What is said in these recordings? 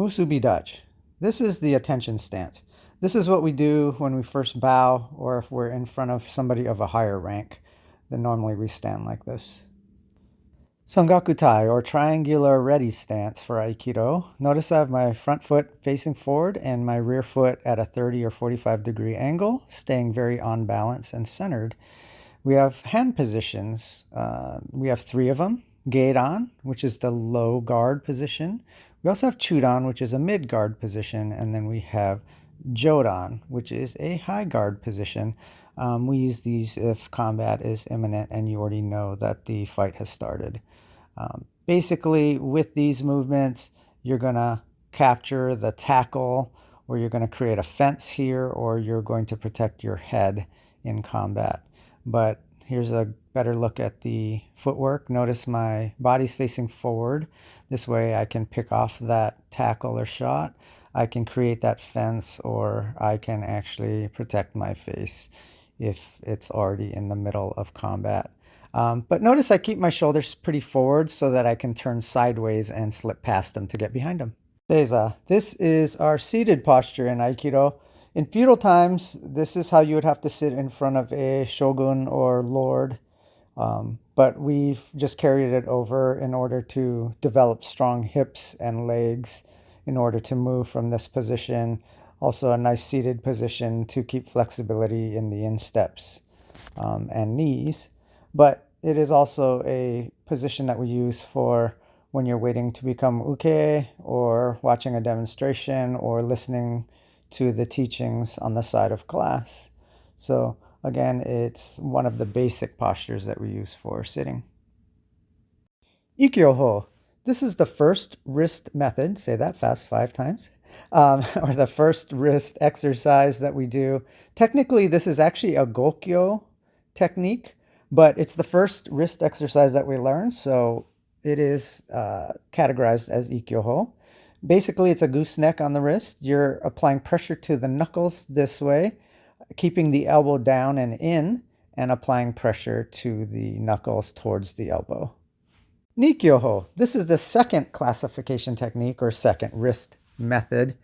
Musubi dachi. This is the attention stance. This is what we do when we first bow or if we're in front of somebody of a higher rank. Then normally we stand like this. Sangakutai, or triangular ready stance for Aikido. Notice I have my front foot facing forward and my rear foot at a 30 or 45 degree angle, staying very on balance and centered. We have hand positions. We have 3 of them. Geidan, which is the low guard position. We also have Chudan, which is a mid guard position. And then we have Jodan, which is a high guard position. We use these if combat is imminent and you already know that the fight has started. Basically, with these movements, you're going to capture the tackle, or you're going to create a fence here, or you're going to protect your head in combat. But here's a better look at the footwork. Notice my body's facing forward. This way I can pick off that tackle or shot. I can create that fence, or I can actually protect my face if it's already in the middle of combat. But notice I keep my shoulders pretty forward so that I can turn sideways and slip past them to get behind them. Seiza. This is our seated posture in Aikido. In feudal times, this is how you would have to sit in front of a shogun or lord. But we've just carried it over in order to develop strong hips and legs in order to move from this position. Also a nice seated position to keep flexibility in the insteps and knees. But it is also a position that we use for when you're waiting to become uke, or watching a demonstration, or listening to the teachings on the side of class. So again, it's one of the basic postures that we use for sitting. Ikkyo. This is the first wrist method, say that fast 5 times, or the first wrist exercise that we do. Technically, this is actually a gokyo technique, but it's the first wrist exercise that we learn, so it is categorized as Ikkyo. Basically, it's a gooseneck on the wrist. You're applying pressure to the knuckles this way, keeping the elbow down and in, and applying pressure to the knuckles towards the elbow. Nikyo. This is the second classification technique, or second wrist method.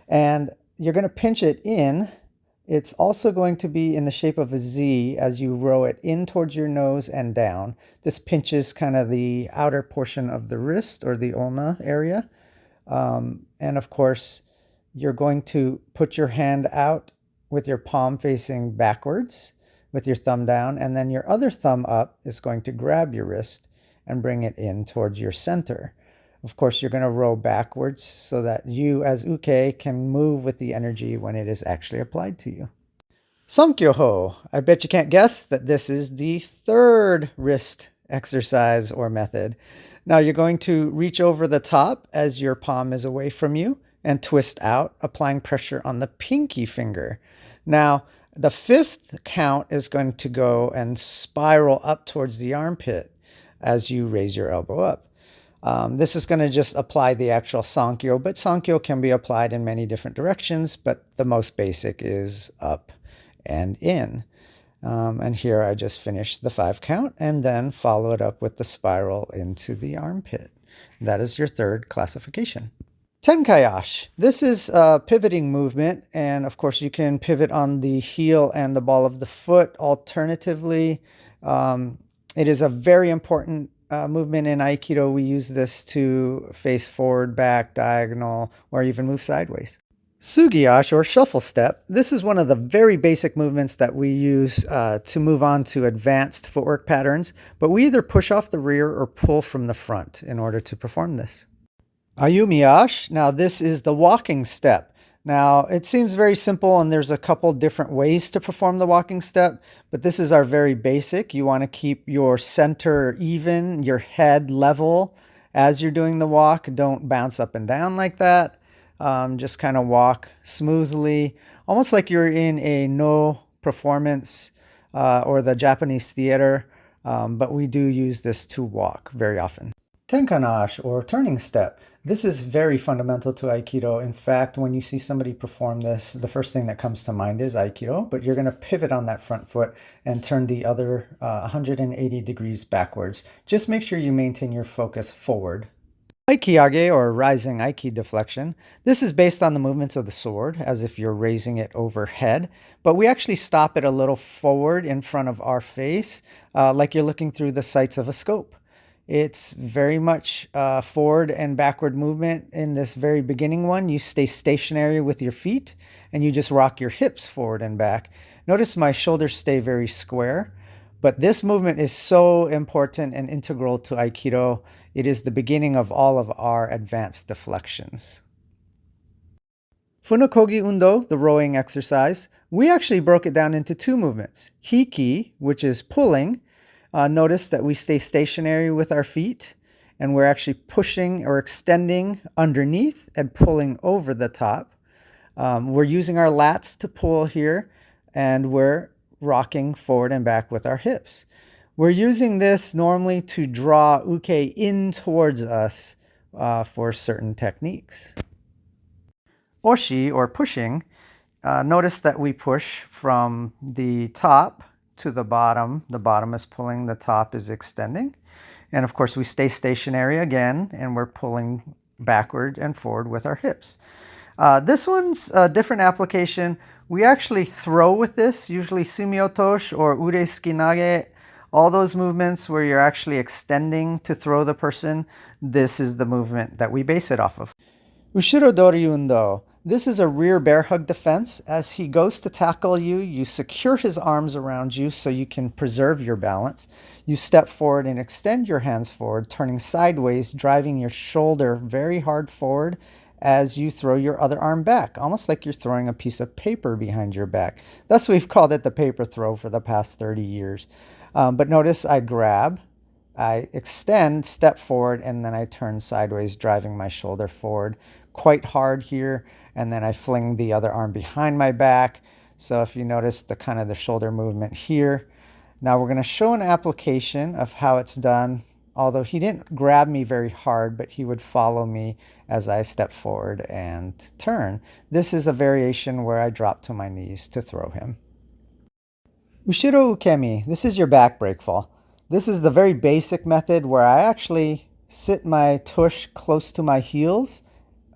And you're going to pinch it in. It's also going to be in the shape of a Z as you row it in towards your nose and down. This pinches kind of the outer portion of the wrist, or the ulna area. And of course, you're going to put your hand out with your palm facing backwards with your thumb down, and then your other thumb up is going to grab your wrist and bring it in towards your center. Of course, you're going to row backwards so that you as uke can move with the energy when it is actually applied to you. Sankyo. I bet you can't guess that this is the third wrist exercise or method. Now you're going to reach over the top as your palm is away from you and twist out, applying pressure on the pinky finger. Now, the 5th count is going to go and spiral up towards the armpit as you raise your elbow up. This is going to just apply the actual Sankyo, but Sankyo can be applied in many different directions, but the most basic is up and in. And here I just finished the 5 count and then follow it up with the spiral into the armpit. That is your third classification. Tenkai. This is a pivoting movement, and of course you can pivot on the heel and the ball of the foot alternatively. It is a very important movement in Aikido. We use this to face forward, back, diagonal, or even move sideways. Tsugi, or shuffle step. This is one of the very basic movements that we use to move on to advanced footwork patterns, but we either push off the rear or pull from the front in order to perform this. Ayumi. Now this is the walking step. Now it seems very simple, and there's a couple different ways to perform the walking step, but this is our very basic. You want to keep your center even, your head level as you're doing the walk. Don't bounce up and down like that. Just kind of walk smoothly, almost like you're in a no performance or the Japanese theater, but we do use this to walk very often. Tenkan, or turning step. This is very fundamental to Aikido. In fact, when you see somebody perform this, the first thing that comes to mind is Aikido, but you're going to pivot on that front foot and turn the other 180 degrees backwards. Just make sure you maintain your focus forward. Aikiage, or rising Aiki deflection. This is based on the movements of the sword, as if you're raising it overhead, but we actually stop it a little forward in front of our face, like you're looking through the sights of a scope. It's very much forward and backward movement. In this very beginning one, you stay stationary with your feet, and you just rock your hips forward and back. Notice my shoulders stay very square. But this movement is so important and integral to Aikido. It is the beginning of all of our advanced deflections. Funakogi Undo, the rowing exercise, we actually broke it down into two movements. Hiki, which is pulling. Notice that we stay stationary with our feet, and we're actually pushing or extending underneath and pulling over the top. We're using our lats to pull here, and we're rocking forward and back with our hips. We're using this normally to draw uke in towards us for certain techniques. Oshi, or pushing, notice that we push from the top to the bottom. The bottom is pulling, the top is extending. And of course we stay stationary again, and we're pulling backward and forward with our hips. This one's a different application. We actually throw with this, usually sumiotoshi or ure sukinage, all those movements where you're actually extending to throw the person. This is the movement that we base it off of. Ushirodori undo. This is a rear bear hug defense. As he goes to tackle you, you secure his arms around you so you can preserve your balance. You step forward and extend your hands forward, turning sideways, driving your shoulder very hard forward as you throw your other arm back, almost like you're throwing a piece of paper behind your back. Thus, we've called it the paper throw for the past 30 years. But notice I grab, I extend, step forward, and then I turn sideways, driving my shoulder forward quite hard here, and then I fling the other arm behind my back. So if you notice the kind of the shoulder movement here. Now we're going to show an application of how it's done. Although he didn't grab me very hard, but he would follow me as I step forward and turn. This is a variation where I drop to my knees to throw him. Ushiro ukemi. This is your back breakfall. This is the very basic method where I actually sit my tush close to my heels,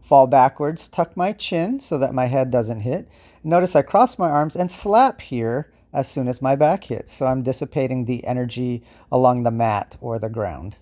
fall backwards, tuck my chin so that my head doesn't hit. Notice I cross my arms and slap here as soon as my back hits. So I'm dissipating the energy along the mat or the ground.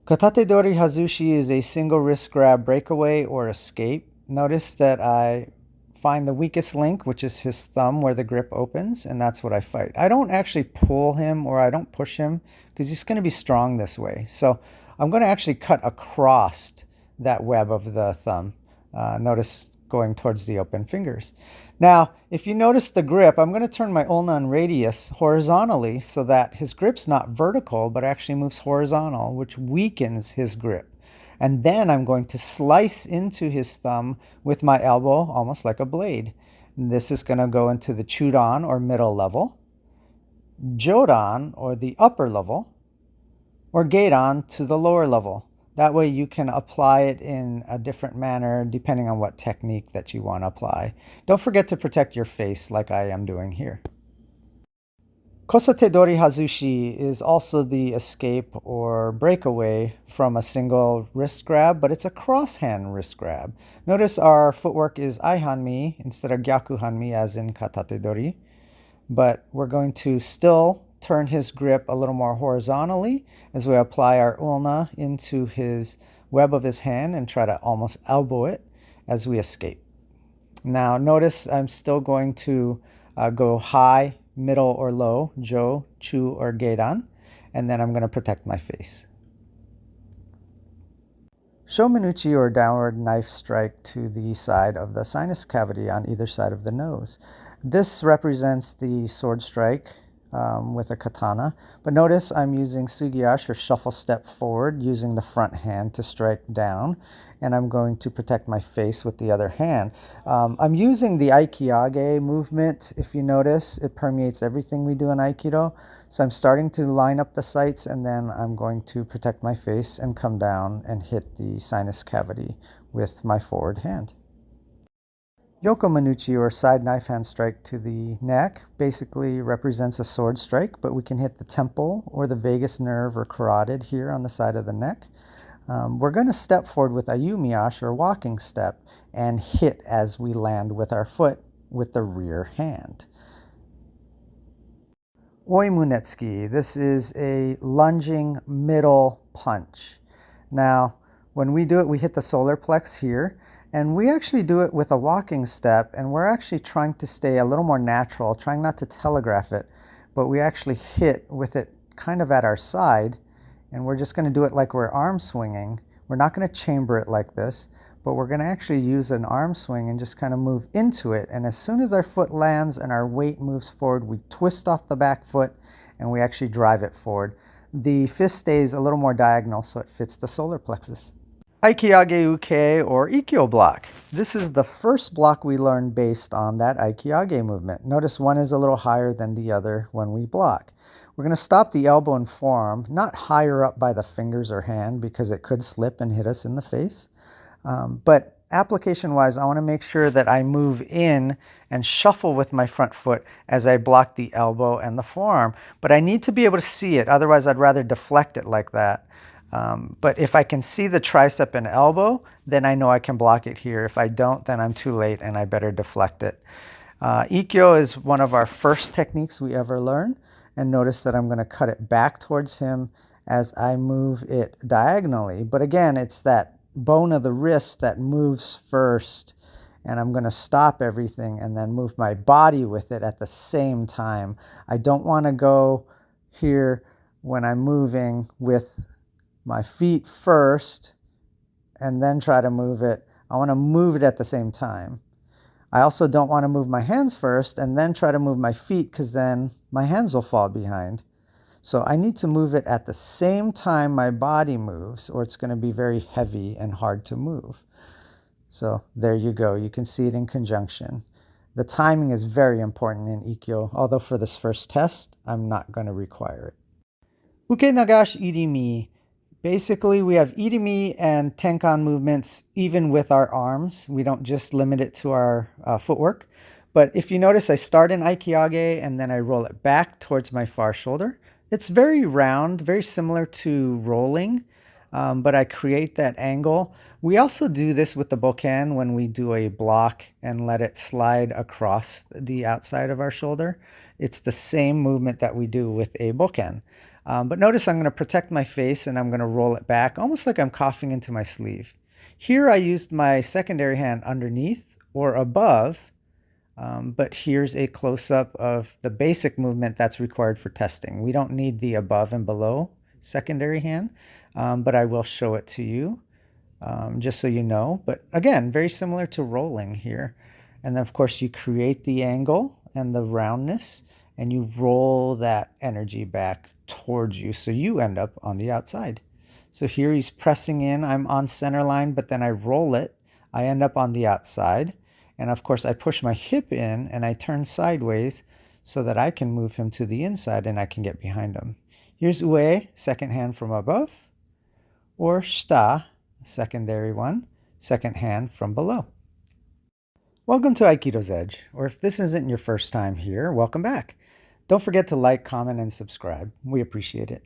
Katatedori Hazushi is a single wrist grab breakaway or escape. Notice that I find the weakest link, which is his thumb where the grip opens, and that's what I fight. I don't actually pull him or I don't push him because he's going to be strong this way. So I'm going to actually cut across that web of the thumb. Notice going towards the open fingers. Now, if you notice the grip, I'm going to turn my ulna radius horizontally so that his grip's not vertical, but actually moves horizontal, which weakens his grip. And then I'm going to slice into his thumb with my elbow, almost like a blade. And this is going to go into the chudan, or middle level, jodan, or the upper level, or geidan, to the lower level. That way you can apply it in a different manner depending on what technique that you want to apply. Don't forget to protect your face like I am doing here. Kosatedori Hazushi is also the escape or breakaway from a single wrist grab, but it's a cross-hand wrist grab. Notice our footwork is ai-hanmi instead of gyaku-hanmi as in Katatedori, but we're going to still turn his grip a little more horizontally as we apply our ulna into his web of his hand and try to almost elbow it as we escape. Now notice I'm still going to go high, middle, or low, jo, chu, or geidan, and then I'm going to protect my face. Shomenuchi, or downward knife strike to the side of the sinus cavity on either side of the nose. This represents the sword strike with a katana, but notice I'm using sugiashi, or shuffle step forward, using the front hand to strike down, and I'm going to protect my face with the other hand. I'm using the Aikiage movement. If you notice, it permeates everything we do in Aikido. So I'm starting to line up the sights, and then I'm going to protect my face and come down and hit the sinus cavity with my forward hand. Yokomenuchi, or side knife hand strike to the neck, basically represents a sword strike, but we can hit the temple or the vagus nerve or carotid here on the side of the neck. We're going to step forward with Ayumi ashi, or walking step, and hit as we land with our foot with the rear hand. Oi Munetsuki, this is a lunging middle punch. Now, when we do it, we hit the solar plex here, and we actually do it with a walking step, and we're actually trying to stay a little more natural, trying not to telegraph it, but we actually hit with it kind of at our side, and we're just going to do it like we're arm swinging. We're not going to chamber it like this, but we're going to actually use an arm swing and just kind of move into it. And as soon as our foot lands and our weight moves forward, we twist off the back foot and we actually drive it forward. The fist stays a little more diagonal so it fits the solar plexus. Aikiage Uke, or Ikkyo block. This is the first block we learned based on that Aikiage movement. Notice one is a little higher than the other when we block. We're going to stop the elbow and forearm, not higher up by the fingers or hand because it could slip and hit us in the face. But application-wise, I want to make sure that I move in and shuffle with my front foot as I block the elbow and the forearm. But I need to be able to see it. Otherwise, I'd rather deflect it like that. But if I can see the tricep and elbow, then I know I can block it here. If I don't, then I'm too late and I better deflect it. Ikkyo is one of our first techniques we ever learn. And notice that I'm going to cut it back towards him as I move it diagonally. But again, it's that bone of the wrist that moves first. And I'm going to stop everything and then move my body with it at the same time. I don't want to go here when I'm moving with my feet first and then try to move it. I want to move it at the same time. I also don't want to move my hands first and then try to move my feet because then my hands will fall behind. So I need to move it at the same time my body moves, or it's going to be very heavy and hard to move. So there you go. You can see it in conjunction. The timing is very important in Ikkyo, although for this first test, I'm not going to require it. Uke Nagashi irimi. Basically, we have irimi and tenkan movements even with our arms. We don't just limit it to our footwork. But if you notice, I start in Aikiage and then I roll it back towards my far shoulder. It's very round, very similar to rolling, but I create that angle. We also do this with the bokken when we do a block and let it slide across the outside of our shoulder. It's the same movement that we do with a bokken. But notice I'm going to protect my face and I'm going to roll it back, almost like I'm coughing into my sleeve. Here I used my secondary hand underneath or above, but here's a close-up of the basic movement that's required for testing. We don't need the above and below secondary hand, but I will show it to you just so you know. But again, very similar to rolling here. And then, of course, you create the angle and the roundness, and you roll that energy back towards you, so you end up on the outside. So here he's pressing in, I'm on center line, but then I roll it, I end up on the outside, and of course I push my hip in and I turn sideways so that I can move him to the inside and I can get behind him. Here's ue, second hand from above, or shita, secondary one, second hand from below. Welcome to Aikido's Edge, or if this isn't your first time here, welcome back. Don't forget to like, comment, and subscribe. We appreciate it.